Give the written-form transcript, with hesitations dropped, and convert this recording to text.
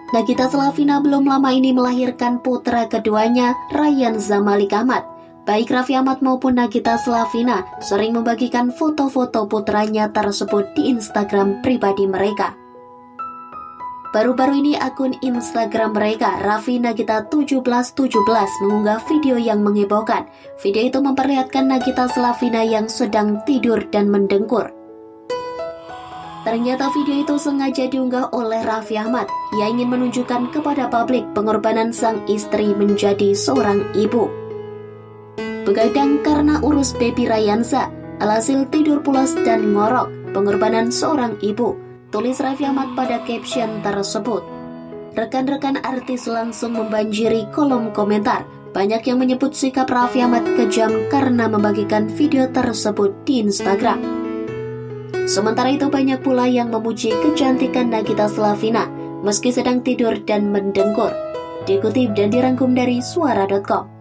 Nagita Slavina belum lama ini melahirkan putra keduanya, Ryanza Malik Ahmad. Baik Raffi Ahmad maupun Nagita Slavina sering membagikan foto-foto putranya tersebut di Instagram pribadi mereka. Baru-baru ini akun Instagram mereka, Raffi Nagita 1717, mengunggah video yang menghebohkan. Video itu memperlihatkan Nagita Slavina yang sedang tidur dan mendengkur. Ternyata video itu sengaja diunggah oleh Raffi Ahmad. Ia ingin menunjukkan kepada publik pengorbanan sang istri menjadi seorang ibu. Begadang karena urus baby Ryanza, alhasil tidur pulas dan ngorok, pengorbanan seorang ibu, tulis Raffi Ahmad pada caption tersebut. Rekan-rekan artis langsung membanjiri kolom komentar. Banyak yang menyebut sikap Raffi Ahmad kejam karena membagikan video tersebut di Instagram. Sementara itu banyak pula yang memuji kecantikan Nagita Slavina meski sedang tidur dan mendengkur. Dikutip dan dirangkum dari suara.com.